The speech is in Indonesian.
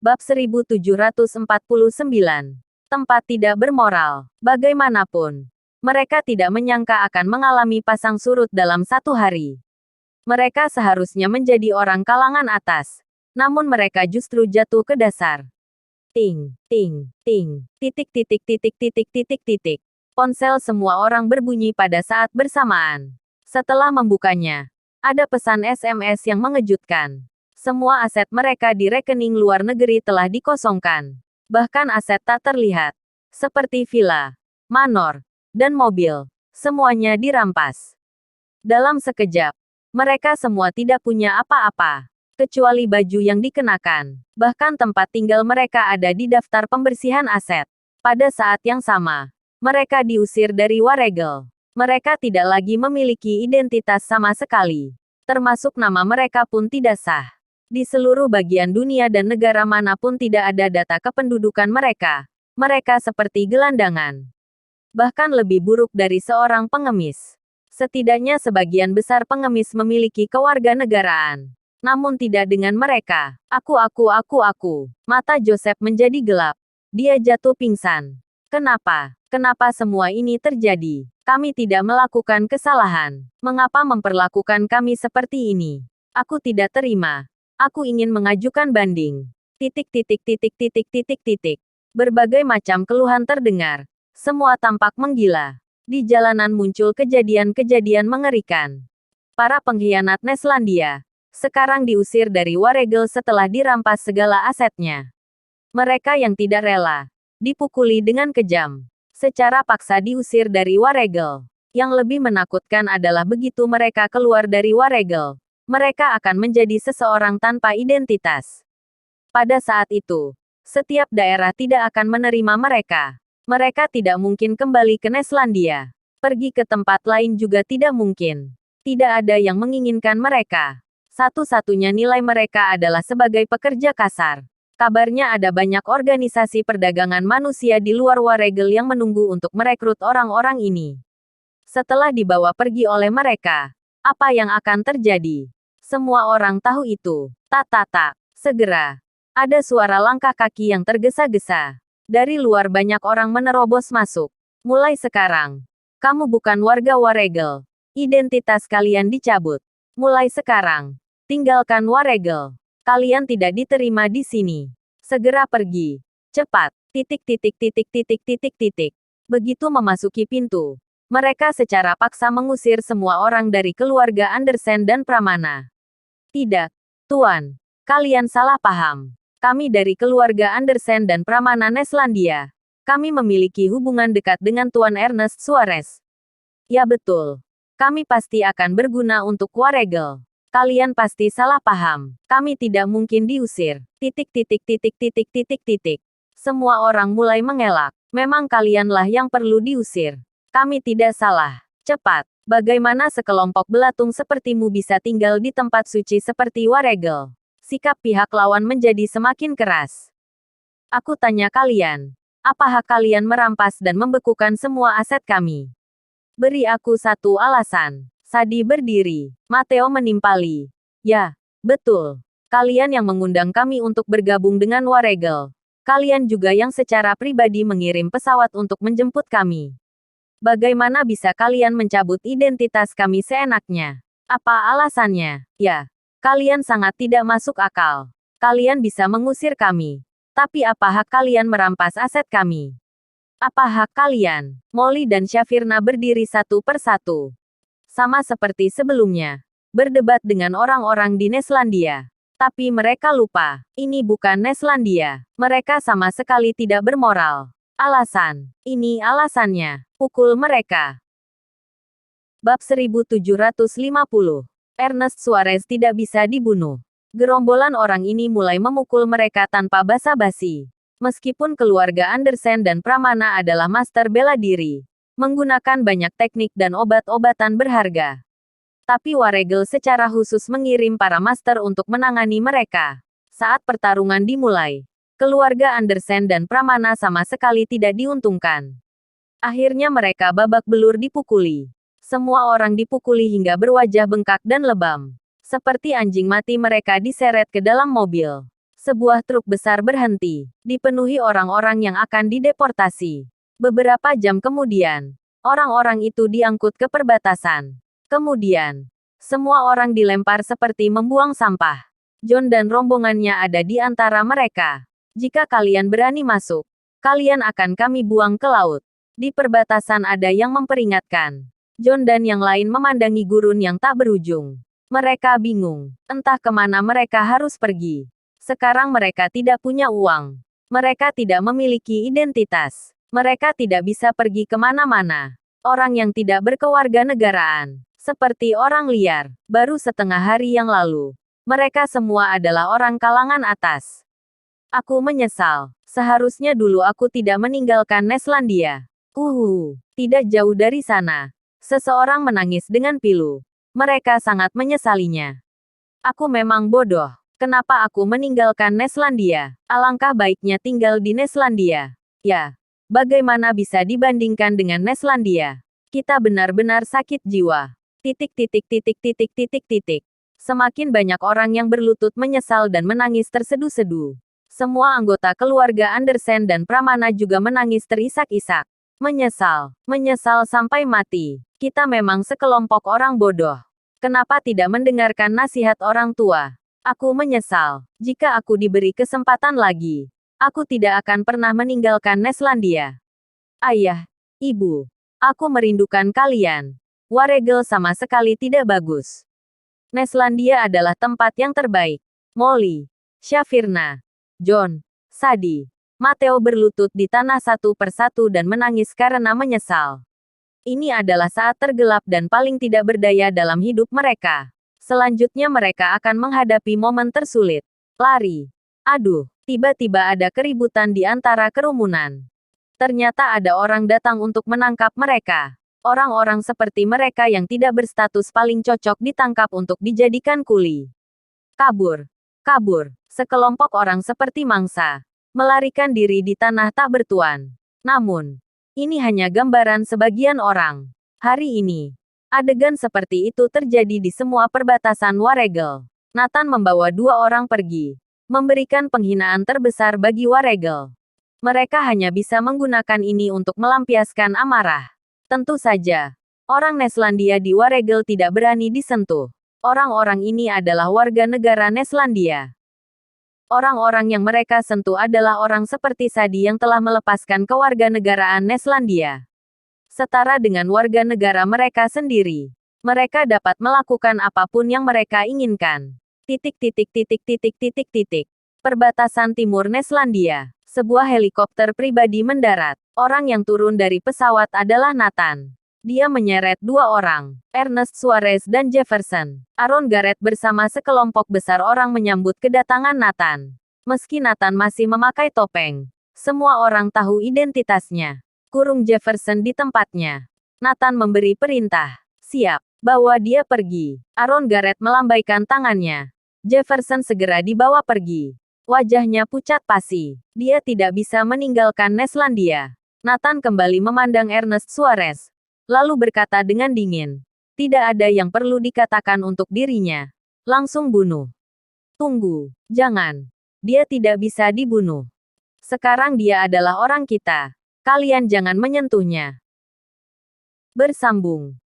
Bab 1749. Tempat tidak bermoral. Bagaimanapun, mereka tidak menyangka akan mengalami pasang surut dalam satu hari. Mereka seharusnya menjadi orang kalangan atas. Namun mereka justru jatuh ke dasar. Ting, ting, ting, titik titik titik titik titik titik. Ponsel semua orang berbunyi pada saat bersamaan. Setelah membukanya, ada pesan SMS yang mengejutkan. Semua aset mereka di rekening luar negeri telah dikosongkan. Bahkan aset tak terlihat, seperti villa, manor, dan mobil, semuanya dirampas. Dalam sekejap, mereka semua tidak punya apa-apa, kecuali baju yang dikenakan. Bahkan tempat tinggal mereka ada di daftar pembersihan aset. Pada saat yang sama, mereka diusir dari Waregel. Mereka tidak lagi memiliki identitas sama sekali. Termasuk nama mereka pun tidak sah. Di seluruh bagian dunia dan negara manapun tidak ada data kependudukan mereka. Mereka seperti gelandangan. Bahkan lebih buruk dari seorang pengemis. Setidaknya sebagian besar pengemis memiliki kewarganegaraan. Namun tidak dengan mereka. Aku. Mata Joseph menjadi gelap. Dia jatuh pingsan. Kenapa? Kenapa semua ini terjadi? Kami tidak melakukan kesalahan. Mengapa memperlakukan kami seperti ini? Aku tidak terima. Aku ingin mengajukan banding. Titik titik titik titik titik titik. Berbagai macam keluhan terdengar. Semua tampak menggila. Di jalanan muncul kejadian-kejadian mengerikan. Para pengkhianat Neslandia sekarang diusir dari Waregel setelah dirampas segala asetnya. Mereka yang tidak rela dipukuli dengan kejam. Secara paksa diusir dari Waregel. Yang lebih menakutkan adalah begitu mereka keluar dari Waregel, mereka akan menjadi seseorang tanpa identitas. Pada saat itu, setiap daerah tidak akan menerima mereka. Mereka tidak mungkin kembali ke Neslandia. Pergi ke tempat lain juga tidak mungkin. Tidak ada yang menginginkan mereka. Satu-satunya nilai mereka adalah sebagai pekerja kasar. Kabarnya ada banyak organisasi perdagangan manusia di luar Waregel yang menunggu untuk merekrut orang-orang ini. Setelah dibawa pergi oleh mereka, apa yang akan terjadi? Semua orang tahu itu. Tak. Segera. Ada suara langkah kaki yang tergesa-gesa. Dari luar banyak orang menerobos masuk. Mulai sekarang, kamu bukan warga Waregel. Identitas kalian dicabut. Mulai sekarang, tinggalkan Waregel. Kalian tidak diterima di sini. Segera pergi. Cepat. Titik titik titik titik titik titik. Begitu memasuki pintu, mereka secara paksa mengusir semua orang dari keluarga Andersen dan Pramana. Tidak, Tuan. Kalian salah paham. Kami dari keluarga Andersen dan Pramana Neslandia. Kami memiliki hubungan dekat dengan Tuan Ernest Suarez. Ya betul. Kami pasti akan berguna untuk Waregel. Kalian pasti salah paham. Kami tidak mungkin diusir. Titik titik titik titik titik titik. Semua orang mulai mengelak. Memang kalianlah yang perlu diusir. Kami tidak salah. Cepat. Bagaimana sekelompok belatung sepertimu bisa tinggal di tempat suci seperti Waregel? Sikap pihak lawan menjadi semakin keras. Aku tanya kalian. Apa hak kalian merampas dan membekukan semua aset kami? Beri aku satu alasan. Sadi berdiri. Matteo menimpali. Ya, betul. Kalian yang mengundang kami untuk bergabung dengan Waregel. Kalian juga yang secara pribadi mengirim pesawat untuk menjemput kami. Bagaimana bisa kalian mencabut identitas kami seenaknya? Apa alasannya? Ya, kalian sangat tidak masuk akal. Kalian bisa mengusir kami. Tapi apa hak kalian merampas aset kami? Apa hak kalian? Molly dan Shafirna berdiri satu persatu. Sama seperti sebelumnya, berdebat dengan orang-orang di Neslandia. Tapi mereka lupa, ini bukan Neslandia. Mereka sama sekali tidak bermoral. Alasan, ini alasannya, pukul mereka. Bab 1750. Ernest Suarez tidak bisa dibunuh. Gerombolan orang ini mulai memukul mereka tanpa basa-basi. Meskipun keluarga Andersen dan Pramana adalah master bela diri, menggunakan banyak teknik dan obat-obatan berharga. Tapi Waregel secara khusus mengirim para master untuk menangani mereka. Saat pertarungan dimulai, keluarga Andersen dan Pramana sama sekali tidak diuntungkan. Akhirnya mereka babak belur dipukuli. Semua orang dipukuli hingga berwajah bengkak dan lebam. Seperti anjing mati mereka diseret ke dalam mobil. Sebuah truk besar berhenti, dipenuhi orang-orang yang akan dideportasi. Beberapa jam kemudian, orang-orang itu diangkut ke perbatasan. Kemudian, semua orang dilempar seperti membuang sampah. John dan rombongannya ada di antara mereka. Jika kalian berani masuk, kalian akan kami buang ke laut. Di perbatasan ada yang memperingatkan. John dan yang lain memandangi gurun yang tak berujung. Mereka bingung, entah kemana mereka harus pergi. Sekarang mereka tidak punya uang. Mereka tidak memiliki identitas. Mereka tidak bisa pergi kemana-mana. Orang yang tidak berkewarganegaraan. Seperti orang liar. Baru setengah hari yang lalu. Mereka semua adalah orang kalangan atas. Aku menyesal. Seharusnya dulu aku tidak meninggalkan Neslandia. Tidak jauh dari sana. Seseorang menangis dengan pilu. Mereka sangat menyesalinya. Aku memang bodoh. Kenapa aku meninggalkan Neslandia? Alangkah baiknya tinggal di Neslandia. Ya, bagaimana bisa dibandingkan dengan Neslandia? Kita benar-benar sakit jiwa. Semakin banyak orang yang berlutut menyesal dan menangis terseduh-seduh. Semua anggota keluarga Andersen dan Pramana juga menangis terisak-isak. Menyesal sampai mati. Kita memang sekelompok orang bodoh. Kenapa tidak mendengarkan nasihat orang tua? Aku menyesal. Jika aku diberi kesempatan lagi, aku tidak akan pernah meninggalkan Neslandia. Ayah, ibu, aku merindukan kalian. Waregel sama sekali tidak bagus. Neslandia adalah tempat yang terbaik. Molly, Shafirna, John, Sadie, Matteo berlutut di tanah satu persatu dan menangis karena menyesal. Ini adalah saat tergelap dan paling tidak berdaya dalam hidup mereka. Selanjutnya mereka akan menghadapi momen tersulit. Lari. Aduh, tiba-tiba ada keributan di antara kerumunan. Ternyata ada orang datang untuk menangkap mereka. Orang-orang seperti mereka yang tidak berstatus paling cocok ditangkap untuk dijadikan kuli. Kabur. Sekelompok orang seperti mangsa. Melarikan diri di tanah tak bertuan. Namun, ini hanya gambaran sebagian orang. Hari ini, adegan seperti itu terjadi di semua perbatasan Waregel. Nathan membawa 2 orang pergi, memberikan penghinaan terbesar bagi Waregel. Mereka hanya bisa menggunakan ini untuk melampiaskan amarah. Tentu saja, orang Neslandia di Waregel tidak berani disentuh. Orang-orang ini adalah warga negara Neslandia. Orang-orang yang mereka sentuh adalah orang seperti Sadie yang telah melepaskan kewarganegaraan Neslandia. Setara dengan warga negara mereka sendiri. Mereka dapat melakukan apapun yang mereka inginkan. Perbatasan timur Neslandia. Sebuah helikopter pribadi mendarat. Orang yang turun dari pesawat adalah Nathan. Dia menyeret 2 orang, Ernest Suarez dan Jefferson. Aaron Garrett bersama sekelompok besar orang menyambut kedatangan Nathan. Meski Nathan masih memakai topeng, semua orang tahu identitasnya. Kurung Jefferson di tempatnya. Nathan memberi perintah. Siap. Bawa dia pergi. Aaron Garrett melambaikan tangannya. Jefferson segera dibawa pergi. Wajahnya pucat pasi. Dia tidak bisa meninggalkan Neslandia. Nathan kembali memandang Ernest Suarez. Lalu berkata dengan dingin. Tidak ada yang perlu dikatakan untuk dirinya. Langsung bunuh. Tunggu. Jangan. Dia tidak bisa dibunuh. Sekarang dia adalah orang kita. Kalian jangan menyentuhnya. Bersambung.